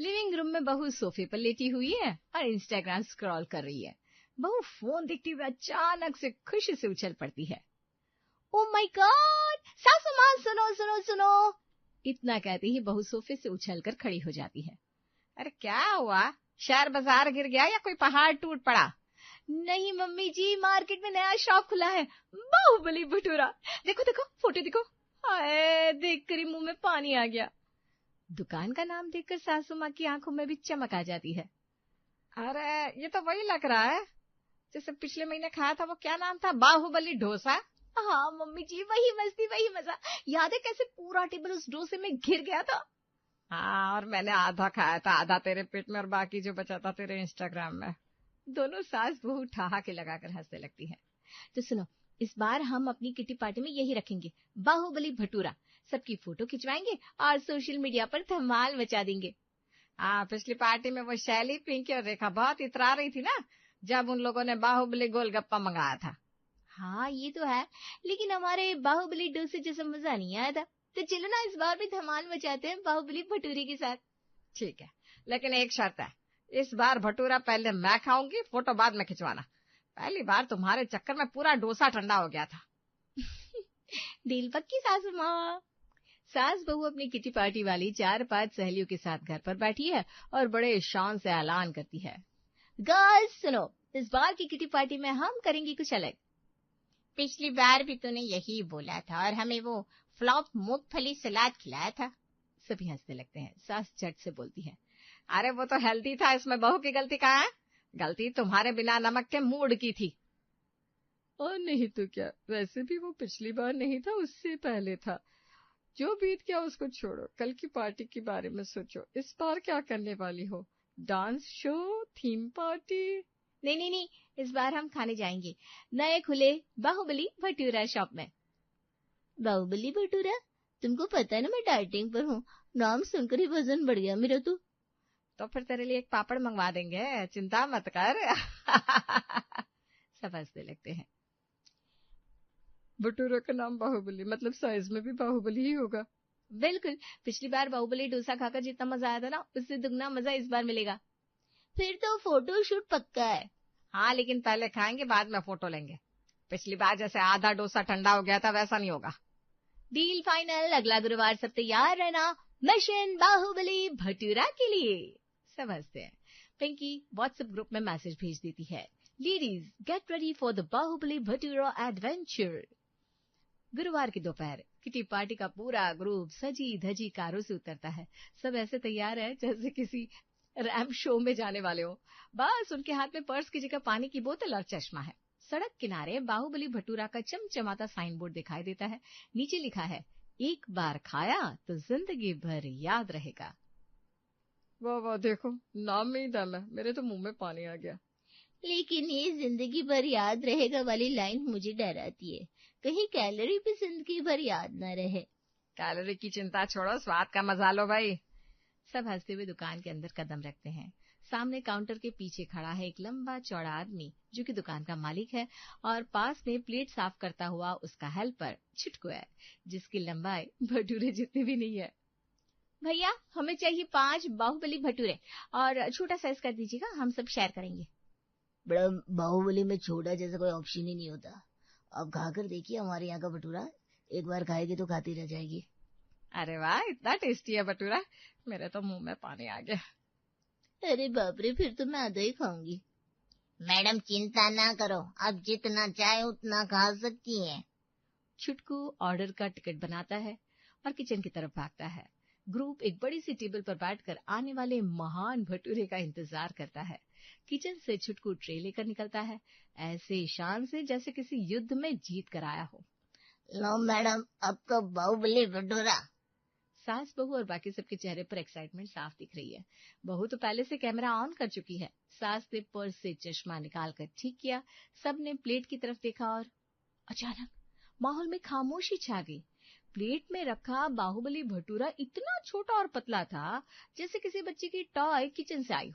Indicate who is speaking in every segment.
Speaker 1: Living room में बहू सोफे पर लेटी हुई है और इंस्टाग्राम स्क्रॉल कर रही है। बहू फोन देखते हुए अचानक से खुशी से उछल पड़ती है। ओ माय गॉड, सासू माँ सुनो सुनो सुनो! इतना कहते ही बहू सोफे से उछलकर खड़ी हो जाती है। अरे क्या हुआ? शहर बाजार गिर गया या कोई पहाड़ टूट पड़ा? नहीं मम्मी जी, मार्केट में नया शॉप खुला है, बाहुबली भटूरा। देखो देखो, फोटो देखो। हाय, देखकर ही मुंह में पानी आ गया। दुकान का नाम देखकर सासू माँ की आंखों में भी चमक आ जाती है। अरे ये तो वही लग रहा है जैसे पिछले महीने खाया था। वो क्या नाम था? बाहुबली डोसा। हाँ मम्मी जी, वही मस्ती वही मजा। याद है कैसे पूरा टेबल उस डोसे में घिर गया था? हाँ, और मैंने आधा खाया था, आधा तेरे पेट में और बाकी जो बचा था तेरे इंस्टाग्राम में। दोनों सास बहू ठहाके लगाकर हंसने लगती है। तो सुनो, इस बार हम अपनी किटी पार्टी में यही रखेंगे, बाहुबली भटूरा। सबकी फोटो खिंचवाएंगे और सोशल मीडिया पर धमाल मचा देंगे। हाँ, पिछली पार्टी में वो शैली, पिंकी और रेखा बहुत इतरा रही थी ना जब उन लोगों ने बाहुबली गोलगप्पा मंगाया था। हाँ ये तो है, लेकिन हमारे बाहुबली डोसे जैसा मजा नहीं आया था। तो चलो ना, इस बार भी धमाल मचाते हैं बाहुबली भटूरे के साथ। ठीक है, लेकिन एक शर्त है, इस बार भटूरा पहले मैं खाऊंगी, फोटो बाद में खिंचवाना। पहली बार तुम्हारे चक्कर में पूरा डोसा ठंडा हो गया था। डील पक्की सासू माँ। सास बहू अपनी किटी पार्टी वाली 4-5 सहेलियों के साथ घर पर बैठी है और बड़े शान से ऐलान करती है, गर्ल्स सुनो, इस बार की किटी पार्टी में हम करेंगे कुछ अलग। पिछली बार भी तूने यही बोला था और हमें वो फ्लॉप मूंगफली सलाद खिलाया था। सभी हंसने लगते हैं। सास झट से बोलती है, अरे वो तो हेल्दी था, इसमें बहू की गलती कहाँ है? गलती तुम्हारे बिना नमक के मूड की थी। और नहीं तो क्या, वैसे भी वो पिछली बार नहीं था, उससे पहले था। जो बीत गया उसको छोड़ो, कल की पार्टी के बारे में सोचो। इस बार क्या करने वाली हो? Dance show, theme party? नहीं नहीं नहीं, इस बार हम खाने जाएंगे नए खुले बाहुबली भटूरा शॉप में। बाहुबली भटूरा? तुमको पता है ना मैं डाइटिंग पर हूँ, नाम सुनकर ही वजन बढ़ गया मेरा। तो फिर तेरे लिए एक पापड़ मंगवा देंगे, चिंता मत कर। सब हंसने लगते हैं। भटूरा का नाम बाहुबली, मतलब साइज में भी बाहुबली ही होगा। बिल्कुल, पिछली बार बाहुबली डोसा खाकर जितना मजा आया था ना, उससे दुगना मजा इस बार मिलेगा। फिर तो फोटो शूट पक्का है। हाँ, लेकिन पहले खाएंगे, बाद में फोटो लेंगे। पिछली बार जैसे आधा डोसा ठंडा हो गया था वैसा नहीं होगा। Deal final. अगला गुरुवार सब तैयार रहना मिशन बाहुबली भटूरा के लिए। सब हंसते हैं। पिंकी व्हाट्सएप ग्रुप में मैसेज भेज देती है, ladies get ready for the Baahubali bhatura adventure. गुरुवार की दोपहर किटी पार्टी का पूरा ग्रुप सजी धजी कारों से उतरता है। सब ऐसे तैयार है जैसे किसी रैम्प शो में जाने वाले हो। बस उनके हाथ में पर्स की जगह पानी की बोतल और चश्मा है। सड़क किनारे बाहुबली भटूरा का चमचमाता साइन बोर्ड दिखाई देता है। नीचे लिखा है, एक बार खाया तो जिंदगी भर याद रहेगा। वाह वाह, देखो नाम में ही दम है, मेरे तो मुंह में पानी आ गया। लेकिन ये जिंदगी भर याद रहेगा वाली लाइन मुझे डराती है, कहीं कैलोरी भी जिंदगी भर याद न रहे। कैलोरी की चिंता छोड़ो, स्वाद का मजा लो भाई। सब हंसते हुए दुकान के अंदर कदम रखते हैं। सामने काउंटर के पीछे खड़ा है एक लंबा चौड़ा आदमी जो कि दुकान का मालिक है, और पास में प्लेट साफ करता हुआ उसका हेल्पर छुटकू है, जिसकी लंबाई भटूरे जितनी भी नहीं है। भैया हमें चाहिए 5 बाहुबली भटूरे और छोटा साइज कर दीजिएगा, हम सब शेयर करेंगे। बड़ा बाहुबली में छोटा जैसा कोई ऑप्शन ही नहीं होता। अब खाकर देखिए हमारे यहाँ का भटूरा, एक बार खाएगी तो खाती रह जाएगी। अरे वाह, इतना टेस्टी है भटूरा, मेरे तो मुंह में पानी आ गया। अरे बाप रे, फिर तो मैं आधा ही खाऊंगी। मैडम चिंता ना करो, अब जितना चाहे उतना खा सकती हैं। छुटकू ऑर्डर का टिकट बनाता है और किचन की तरफ भागता है। ग्रुप एक बड़ी सी टेबल पर बैठकर आने वाले महान भटूरे का इंतजार करता है। किचन से छुटकू ट्रे लेकर निकलता है, ऐसे शान से जैसे किसी युद्ध में जीत कर आया हो। लो मैडम, आपका बाहुबली भटूरा। सास बहू और बाकी सबके चेहरे पर एक्साइटमेंट साफ दिख रही है। बहू तो पहले से कैमरा ऑन कर चुकी है। सास ने पर्स से चश्मा निकालकर ठीक किया। सबने प्लेट की तरफ देखा और अचानक माहौल में खामोशी छा गई। प्लेट में रखा बाहुबली भटूरा इतना छोटा और पतला था जैसे किसी बच्चे की टॉय किचन से आई हो।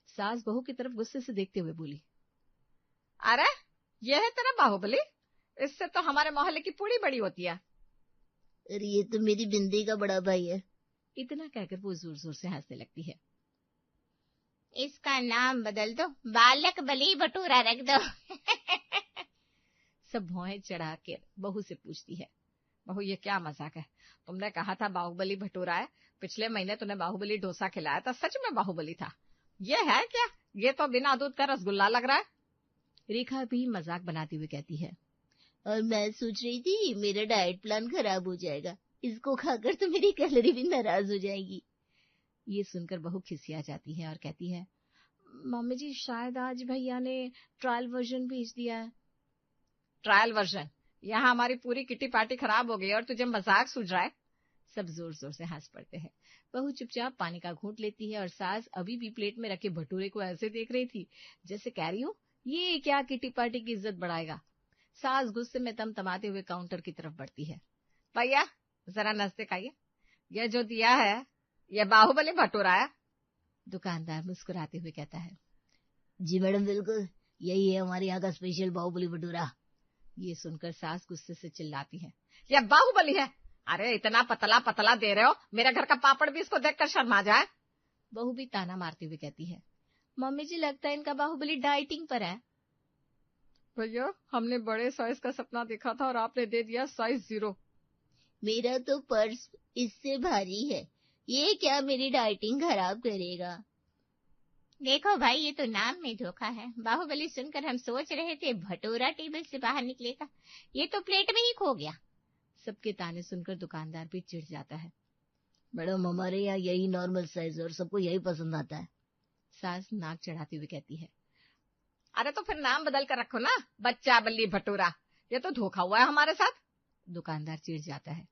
Speaker 1: सास बहू की तरफ गुस्से से देखते हुए बोली, अरे यह है तेरा बाहुबली? इससे तो हमारे मोहल्ले की पूरी बड़ी होती है। अरे ये तो मेरी बिंदी का बड़ा भाई है। इतना कहकर वो जोर जोर से हंसने लगती है। इसका नाम बदल दो, बालक बली भटूरा रख दो। सब भौहें चढ़ा के बहू से पूछती है, बहू ये क्या मजाक है? तुमने कहा था बाहुबली भटूरा है, पिछले महीने तूने बाहुबली डोसा खिलाया था, सच में बाहुबली था? ये है क्या? ये तो बिना दूध का रसगुल्ला लग रहा है। रेखा भी मजाक बनाती हुई कहती है, और मैं सोच रही थी मेरा डाइट प्लान खराब हो जाएगा, इसको खाकर तो मेरी कैलोरी भी नाराज हो जाएगी। ये सुनकर बहू खिसिया जाती है और कहती है, मम्मी जी शायद आज भैया ने ट्रायल वर्जन भेज दिया है। Trial version? यहाँ हमारी पूरी किटी पार्टी खराब हो गई और तुझे मजाक सूझ रहा है? सब जोर जोर से हंस पड़ते हैं। बहू चुपचाप पानी का घूंट लेती है और सास अभी भी प्लेट में रखे भटूरे को ऐसे देख रही थी जैसे कह रही हो ये क्या किटी पार्टी की इज्जत बढ़ाएगा। सास गुस्से में तमतमाते हुए काउंटर की तरफ बढ़ती है। भैया जरा नाश्ते खाइए, यह जो दिया है यह बाहुबली भटूरा है। दुकानदार मुस्कुराते हुए कहता है, जी मैडम बिल्कुल, यही है हमारे यहाँ का स्पेशल बाहुबली भटूरा। ये सुनकर सास गुस्से से चिल्लाती है, यह बाहुबली है? अरे इतना पतला पतला दे रहे हो, मेरे घर का पापड़ भी इसको देखकर शर्मा जाए। बहू भी ताना मारती हुई कहती है, मम्मी जी लगता है इनका बाहुबली डाइटिंग पर है। भैया हमने बड़े साइज का सपना देखा था और आपने दे दिया साइज 0। मेरा तो पर्स इससे भारी है, ये क्या मेरी डाइटिंग खराब करेगा? देखो भाई ये तो नाम में धोखा है, बाहुबली सुनकर हम सोच रहे थे भटूरा टेबल से बाहर निकलेगा, ये तो प्लेट में ही खो गया। सबके ताने सुनकर दुकानदार भी चिढ़ जाता है। मैडम हमारे यहाँ यही नॉर्मल साइज है और सबको यही पसंद आता है। सास नाक चढ़ाती हुई कहती है, अरे तो फिर नाम बदल कर रखो ना, बच्चा बल्ली भटूरा, ये तो धोखा हुआ है हमारे साथ। दुकानदार चिढ़ जाता है,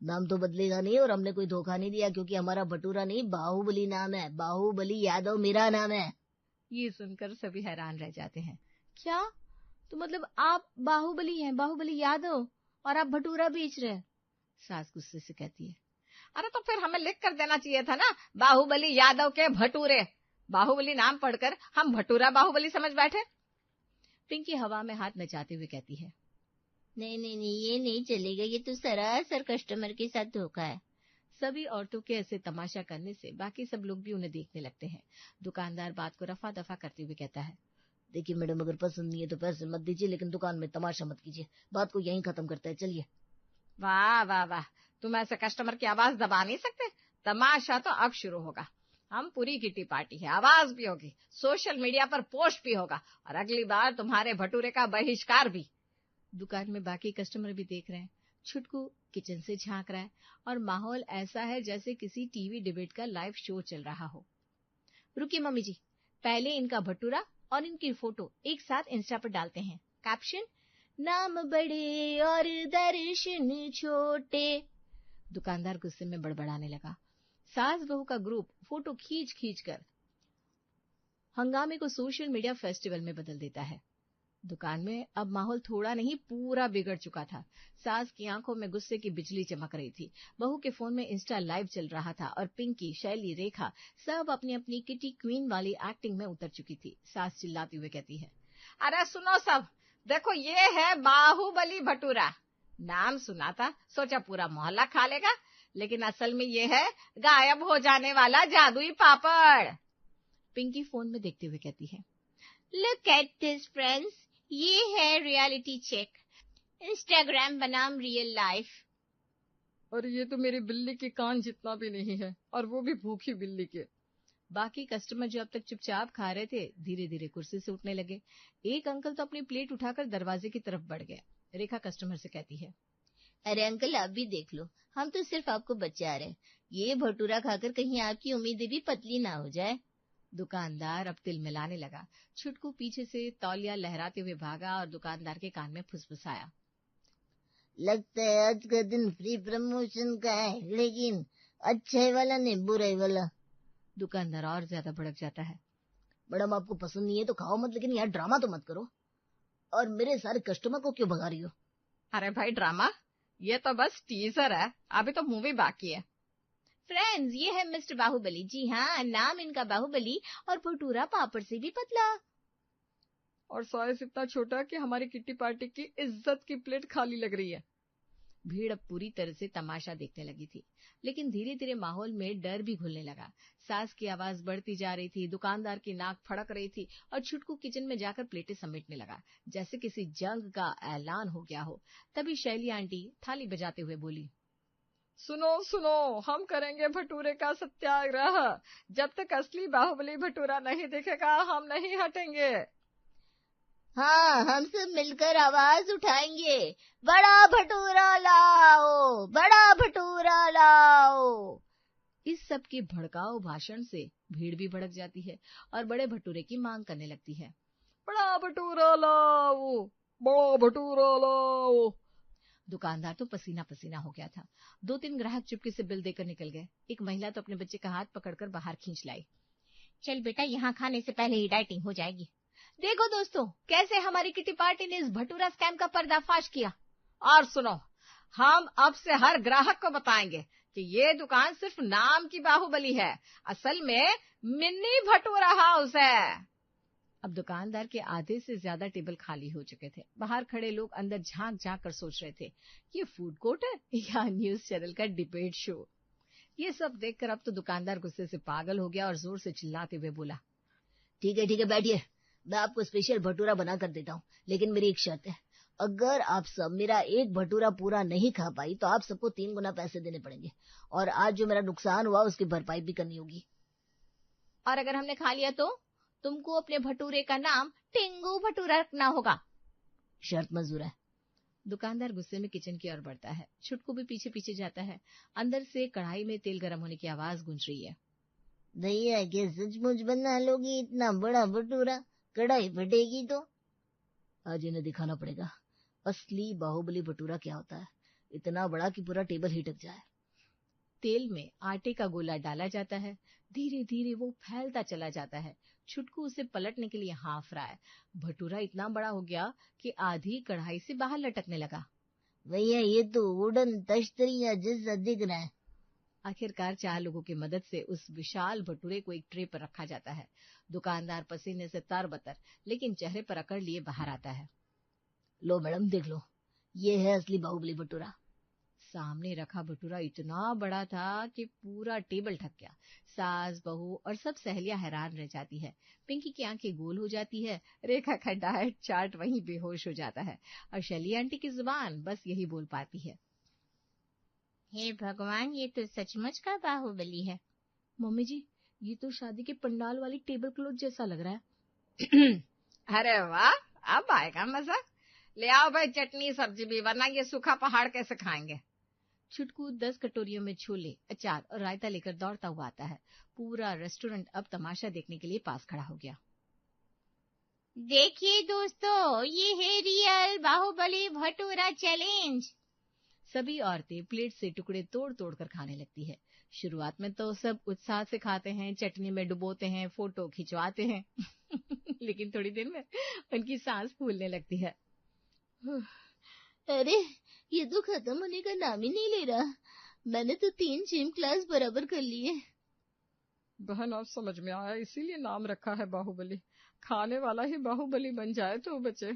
Speaker 1: नाम तो बदलेगा नहीं और हमने कोई धोखा नहीं दिया, क्योंकि हमारा भटूरा नहीं बाहुबली नाम है, बाहुबली यादव मेरा नाम है। ये सुनकर सभी हैरान रह जाते हैं। क्या? तो मतलब आप बाहुबली हैं, बाहुबली यादव, और आप भटूरा बेच रहे हैं? सास गुस्से से कहती है, अरे तो फिर हमें लिख कर देना चाहिए था ना, बाहुबली यादव के भटूरे। बाहुबली नाम पढ़कर हम भटूरा बाहुबली समझ बैठे। पिंकी हवा में हाथ नचाते हुए कहती है, नहीं नहीं नहीं ये नहीं चलेगा, ये तो सरासर कस्टमर के साथ धोखा है। सभी औरतों के ऐसे तमाशा करने से बाकी सब लोग भी उन्हें देखने लगते हैं। दुकानदार बात को रफा दफा करते हुए कहता है, देखिए मैडम अगर पसंद नहीं है तो पैसे मत दीजिए, लेकिन दुकान में तमाशा मत कीजिए, बात को यहीं खत्म करते हैं, चलिए। वाह वाह वाह, तुम ऐसे कस्टमर की आवाज दबा नहीं सकते। तमाशा तो अब शुरू होगा, हम पूरी किटी पार्टी है, आवाज भी होगी, सोशल मीडिया पर पोस्ट भी होगा और अगली बार तुम्हारे भटूरे का बहिष्कार भी। दुकान में बाकी कस्टमर भी देख रहे हैं। छुटकू किचन से झांक रहा है और माहौल ऐसा है जैसे किसी टीवी डिबेट का लाइव शो चल रहा हो। रुकिए मम्मी जी, पहले इनका भटूरा और इनकी फोटो एक साथ इंस्टा पर डालते हैं। कैप्शन, नाम बड़े और दर्शन छोटे। दुकानदार गुस्से में बड़बड़ाने लगा। सास बहू का ग्रुप फोटो खींच खींच कर हंगामे को सोशल मीडिया फेस्टिवल में बदल देता है। दुकान में अब माहौल थोड़ा नहीं पूरा बिगड़ चुका था। सास की आंखों में गुस्से की बिजली चमक रही थी। बहू के फोन में इंस्टा लाइव चल रहा था और पिंकी, शैली, रेखा सब अपनी अपनी किटी क्वीन वाली एक्टिंग में उतर चुकी थी। सास चिल्लाती हुए कहती है, अरे सुनो सब, देखो ये है बाहुबली भटूरा। नाम सुना था, सोचा पूरा मोहल्ला खा लेगा, लेकिन असल में ये है गायब हो जाने वाला जादुई पापड़। पिंकी फोन में देखते हुए कहती है, लुक एट दिस फ्रेंड्स, ये है रियलिटी चेक, इंस्टाग्राम बनाम रियल लाइफ। और ये तो मेरी बिल्ली के कान जितना भी नहीं है, और वो भी भूखी बिल्ली के। बाकी कस्टमर जो अब तक चुपचाप खा रहे थे धीरे धीरे कुर्सी से उठने लगे। एक अंकल तो अपनी प्लेट उठाकर दरवाजे की तरफ बढ़ गए। रेखा कस्टमर से कहती है, अरे अंकल आप भी देख लो, हम तो सिर्फ आपको बचा रहे हैं, ये भटूरा खाकर कहीं आपकी उम्मीदें भी पतली ना हो जाए। दुकानदार अब तिल मिलाने लगा। छुटकू पीछे से तौलिया लहराते हुए भागा और दुकानदार के कान में फुसफुसाया, लगता है आज का दिन फ्री प्रमोशन का है, लेकिन अच्छे वाला नहीं बुरे वाला। दुकानदार और ज्यादा भड़क जाता है, मैडम आपको पसंद नहीं है तो खाओ मत, लेकिन यार ड्रामा तो मत करो, और मेरे सारे कस्टमर को क्यों भगा रही हो? अरे भाई ड्रामा, ये तो बस टीजर है, अभी तो मूवी बाकी है। फ्रेंड्स ये है मिस्टर बाहुबली, जी हाँ नाम इनका बाहुबली और भटूरा पापड़ से भी पतला, और साइज इतना छोटा कि हमारी किट्टी पार्टी की इज्जत की प्लेट खाली लग रही है। भीड़ अब पूरी तरह से तमाशा देखने लगी थी, लेकिन धीरे धीरे माहौल में डर भी घुलने लगा। सास की आवाज बढ़ती जा रही थी, दुकानदार की नाक फड़क रही थी और छुटकू किचन में जाकर प्लेटें समेटने लगा, जैसे किसी जंग का ऐलान हो गया हो। तभी शैली आंटी थाली बजाते हुए बोली, सुनो सुनो, हम करेंगे भटूरे का सत्याग्रह। जब तक असली बाहुबली भटूरा नहीं दिखेगा हम नहीं हटेंगे।
Speaker 2: हाँ, हम सब मिलकर आवाज उठाएंगे, बड़ा भटूरा लाओ, बड़ा भटूरा लाओ।
Speaker 1: इस सब के भड़काऊ भाषण से भीड़ भी भड़क जाती है और बड़े भटूरे की मांग करने लगती है। बड़ा भटूरा लाओ, बड़ा भटूरा लाओ। दुकानदार तो पसीना पसीना हो गया था। 2-3 ग्राहक चुपके से बिल देकर निकल गए। एक महिला तो अपने बच्चे का हाथ पकड़कर बाहर खींच लाई।
Speaker 2: चल बेटा, यहाँ खाने से पहले ही डाइटिंग हो जाएगी।
Speaker 1: देखो दोस्तों, कैसे हमारी किटी पार्टी ने इस भटूरा स्कैम का पर्दाफाश किया। और सुनो, हम अब से हर ग्राहक को बताएंगे कि ये दुकान सिर्फ नाम की बाहुबली है, असल में मिनी भटूरा हाउस है। अब दुकानदार के आधे से ज्यादा टेबल खाली हो चुके थे। बाहर खड़े लोग अंदर झांक झांक कर सोच रहे थे, ये फूड कोर्ट है या न्यूज चैनल का डिबेट शो। ये सब देखकर अब तो दुकानदार गुस्से से पागल हो गया और जोर से चिल्लाते हुए बोला,
Speaker 2: ठीक है बैठिए, मैं आपको स्पेशल भटूरा बना कर देता हूँ, लेकिन मेरी एक शर्त है, अगर आप सब मेरा एक भटूरा पूरा नहीं खा पाई तो आप सबको 3 गुना पैसे देने पड़ेंगे, और आज जो मेरा नुकसान हुआ उसकी भरपाई भी करनी होगी।
Speaker 1: और अगर हमने खा लिया तो तुमको अपने भटूरे का नाम टिंगू भटूरा रखना होगा।
Speaker 2: शर्त मंजूर है।
Speaker 1: दुकानदार गुस्से में किचन की ओर बढ़ता है। छुटकू भी पीछे पीछे जाता है। अंदर से कढ़ाई में तेल गर्म होने की आवाज गूंज रही है।
Speaker 2: भैया, क्या सचमुच बना लोगी इतना बड़ा भटूरा? कढ़ाई फटेगी तो? आज इन्हें दिखाना पड़ेगा असली बाहुबली भटूरा क्या होता है, इतना बड़ा कि पूरा टेबल ही ढक जाए।
Speaker 1: तेल में आटे का गोला डाला जाता है। धीरे धीरे वो फैलता चला जाता है। छुटकू उसे पलटने के लिए हाँफ रहा है। भटूरा इतना बड़ा हो गया कि आधी कढ़ाई से बाहर लटकने लगा।
Speaker 2: भैया, ये तो वुडन तश्तरिया जैसा दिख रहा है।
Speaker 1: आखिरकार 4 लोगों की मदद से उस विशाल भटूरे को एक ट्रे पर रखा जाता है। दुकानदार पसीने से तरबतर लेकिन चेहरे पर अकड़ लिए बाहर आता है।
Speaker 2: लो मैडम, देख लो, ये है असली बाहुबली भटूरा।
Speaker 1: सामने रखा भटूरा इतना बड़ा था कि पूरा टेबल ढक गया। सास, बहू और सब सहेलियां हैरान रह जाती है। पिंकी की आंखें गोल हो जाती है। रेखा का डाइट चार्ट वहीं बेहोश हो जाता है और शैली आंटी की जुबान बस यही बोल पाती है,
Speaker 2: हे भगवान, ये तो सचमुच का बाहुबली है।
Speaker 1: मम्मी जी, ये तो शादी के पंडाल वाली टेबल क्लॉथ जैसा लग रहा है। अरे वाह, अब आएगा मजा। ले आओ भाई चटनी सब्जी भी, वरना ये सूखा पहाड़ कैसे खाएंगे। छुटकू 10 कटोरियों में छोले, अचार और रायता लेकर दौड़ता हुआ आता है। पूरा रेस्टोरेंट अब तमाशा देखने के लिए पास खड़ा हो गया।
Speaker 2: देखिए दोस्तों, ये है रियल बाहुबली भटूरा चैलेंज।
Speaker 1: सभी औरतें प्लेट से टुकड़े तोड़ तोड़ कर खाने लगती है। शुरुआत में तो सब उत्साह से खाते हैं, चटनी में डुबोते हैं, फोटो खिंचवाते हैं। लेकिन थोड़ी देर में उनकी सांस फूलने लगती है।
Speaker 2: अरे, ये तो खत्म होने का नाम ही नहीं ले रहा। मैंने तो 3 जिम क्लास बराबर कर लिए।
Speaker 1: बहन, अब समझ में आया, इसीलिए नाम रखा है बाहुबली। खाने वाला ही बाहुबली बन जाए तो बचे।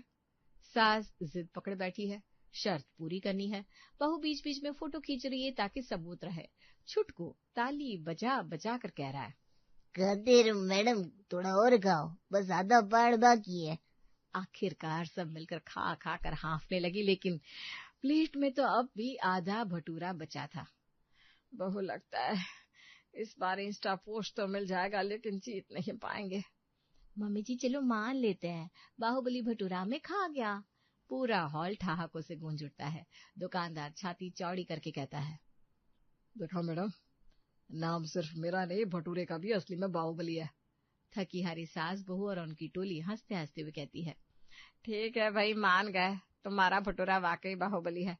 Speaker 1: सास जिद पकड़ बैठी है, शर्त पूरी करनी है। बहू बीच बीच में फोटो खींच रही है ताकि सबूत रहे। छुटकू ताली बजा बजा कर कह रहा है,
Speaker 2: कहते रहो मैडम, थोड़ा और खाओ, बस आधा पाड़ बाकी है।
Speaker 1: आखिरकार सब मिलकर खा खा कर हाँफने लगी, लेकिन प्लेट में तो अब भी आधा भटूरा बचा था। बहू, लगता है इस बार इंस्टा पोस्ट तो मिल जाएगा, लेकिन जीत नहीं पाएंगे। मम्मी जी, चलो मान लेते हैं बाहुबली भटूरा में खा गया। पूरा हॉल ठहाकों से गूंज उठता है। दुकानदार छाती चौड़ी करके कहता है, देखो मैडम, नाम सिर्फ मेरा नहीं, भटूरे का भी असली में बाहुबली है। थकी हारी सास, बहू और उनकी टोली हंसते हंसते हुए कहती है, ठीक है भाई, मान गए, तुम्हारा भटूरा वाकई बाहुबली है,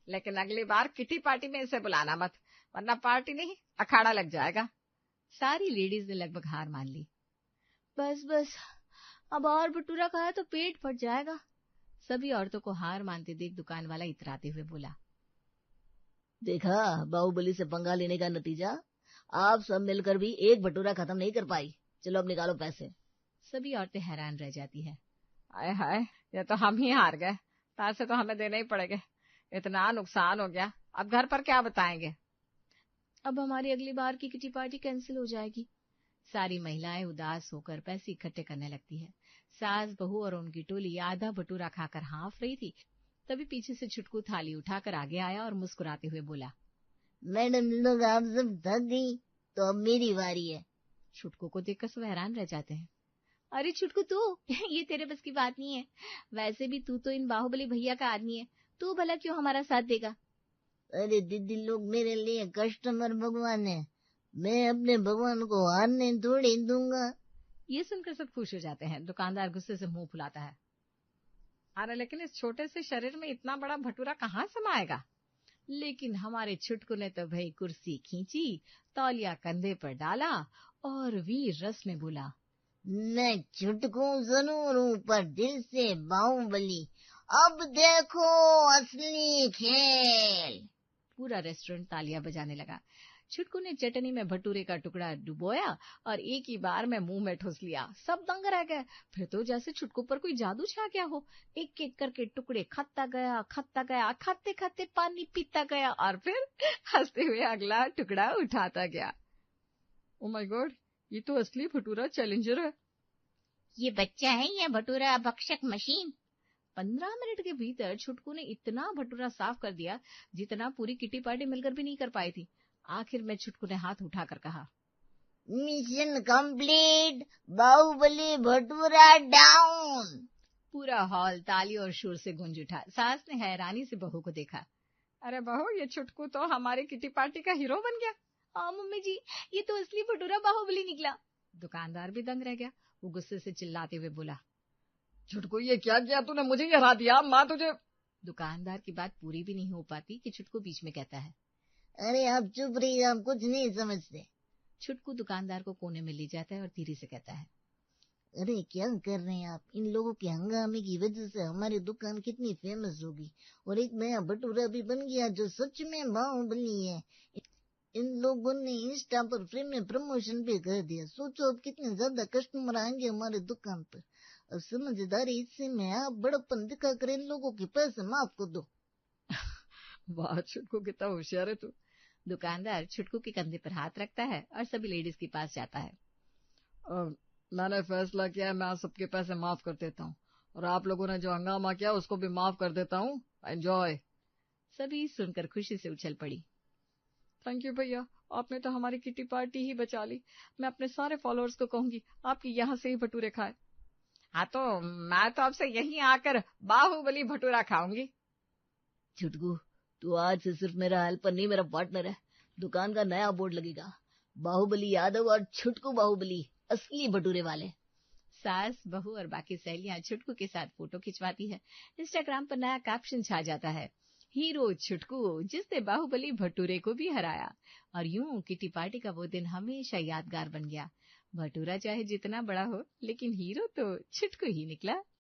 Speaker 1: लेकिन अगली बार किटी पार्टी में इसे बुलाना मत, वरना पार्टी नहीं अखाड़ा लग जाएगा। सारी लेडीज ने लगभग हार मान ली। बस बस, अब और भटूरा खाया तो पेट फट जाएगा। सभी औरतों को हार मानते देख दुकान वाला इतराते हुए बोला,
Speaker 2: देखा बाहुबली से पंगा लेने का नतीजा, आप सब मिलकर भी एक भटूरा खत्म नहीं कर पाई। चलो अब निकालो पैसे।
Speaker 1: सभी औरतें हैरान रह जाती है। आय हाय, ये तो हम ही हार गए, पैसे तो हमें देने ही पड़ेंगे। इतना नुकसान हो गया, अब घर पर क्या बताएंगे। अब हमारी अगली बार की किटी पार्टी कैंसिल हो जाएगी। सारी महिलाएं उदास होकर पैसे इकट्ठे करने लगती है। सास बहू और उनकी टोली आधा भटूरा खाकर हाँफ रही थी, तभी पीछे से छुटकू थाली उठाकर आगे आया और मुस्कुराते हुए बोला,
Speaker 2: मैडम लोग आप सब थक गई तो अब मेरी बारी है।
Speaker 1: छुटकू को देखकर सब हैरान रह जाते हैं। अरे छुटकू तू ये तेरे बस की बात नहीं है। वैसे भी तू तो इन बाहुबली भैया का आदमी है, तू भला क्यों हमारा साथ देगा।
Speaker 2: अरे दीदी लोग मेरे लिए कस्टमर भगवान है, मैं अपने भगवान को हारने थोड़ी दूंगा।
Speaker 1: ये सुनकर सब खुश हो जाते हैं। दुकानदार गुस्से से मुंह फुलाता है। अरे लेकिन इस छोटे से शरीर में इतना बड़ा भटूरा कहाँ समाएगा। लेकिन हमारे छुटकू ने तो भाई कुर्सी खींची, तौलिया कंधे पर डाला और वीर रस में बोला,
Speaker 2: मैं छुटकू जरूर हूँ पर दिल से बाहुबली, अब देखो असली खेल।
Speaker 1: पूरा रेस्टोरेंट तालियां बजाने लगा। छुटकू ने चटनी में भटूरे का टुकड़ा डुबोया और एक ही बार में मुंह में ठूस लिया। सब दंग रह गए। फिर तो जैसे छुटकू पर कोई जादू छा गया हो। एक एक करके टुकड़े खाता गया, खाते खाते पानी पीता गया और फिर हंसते हुए अगला टुकड़ा उठाता गया। ओ माय गॉड, ये तो असली भटूरा चैलेंजर है।
Speaker 2: ये बच्चा है या भटूरा भक्षक मशीन।
Speaker 1: 15 मिनट के भीतर छुटकू ने इतना भटूरा साफ कर दिया जितना पूरी किटी पार्टी मिलकर भी नहीं कर पाई थी। आखिर में छुटकू ने हाथ उठाकर कहा,
Speaker 2: mission complete, Baahubali bhatura down.
Speaker 1: पूरा हॉल ताली और शोर से गूंज उठा। सास ने हैरानी से बहू को देखा। अरे बहू, ये छुटकू तो हमारी किटी पार्टी का हीरो बन गया। हाँ मम्मी जी, ये तो असली भटूरा बाहुबली निकला। दुकानदार भी दंग रह गया। वो गुस्से से चिल्लाते हुए बोला, छुटकू ये क्या किया तूने, मुझे ही हरा दिया, माँ तुझे। दुकानदार की बात पूरी भी नहीं हो पाती कि छुटकू बीच में कहता है,
Speaker 2: अरे आप चुप रहिए, आप कुछ नहीं समझते।
Speaker 1: छुटकू दुकानदार को कोने में ले जाता है और धीरे से कहता है,
Speaker 2: अरे क्या कर रहे हैं आप, इन लोगों के हंगामे की वजह से हमारी दुकान कितनी फेमस होगी और एक नया भटूरा भी बन गया जो सच में बाहुबली है। इन लोगों ने इंस्टा पर फ्री में प्रमोशन भी कर दिया। सोचो अब कितने ज्यादा कस्टमर आएंगे हमारे दुकान पर। अब समझदारी इससे में आप बड़प्पन दिखा कर इन लोगों के पैसे माफ कर दो।
Speaker 1: वाह छुटकू, कितना होशियार है तू। दुकानदार छुटकू के कंधे पर हाथ रखता है और सभी लेडीज के पास जाता है। मैंने फैसला किया है, मैं आप सबके पैसे माफ कर देता हूँ और आप लोगों ने जो हंगामा किया उसको भी माफ कर देता हूँ। एंजॉय। सभी सुनकर खुशी से उछल पड़ी। थैंक यू भैया, आपने तो हमारी किटी पार्टी ही बचा ली। मैं अपने सारे फॉलोअर्स को कहूंगी आपकी यहाँ से ही भटूरे खाए। हाँ तो मैं तो आपसे यहीं आकर बाहुबली भटूरा खाऊंगी।
Speaker 2: छुटकू, तू आज से सिर्फ मेरा हेल्पर नहीं, मेरा पार्टनर है। दुकान का नया बोर्ड लगेगा, बाहुबली यादव और छुटकू बाहुबली असली भटूरे वाले।
Speaker 1: सास बहू और बाकी सहेलियां छुटकू के साथ फोटो खिंचवाती है। इंस्टाग्राम पर नया कैप्शन छा जाता है, हीरो छुटकू जिसने बाहुबली भटूरे को भी हराया। और यूं किटी पार्टी का वो दिन हमेशा यादगार बन गया। भटूरा चाहे जितना बड़ा हो, लेकिन हीरो तो छुटकू ही निकला।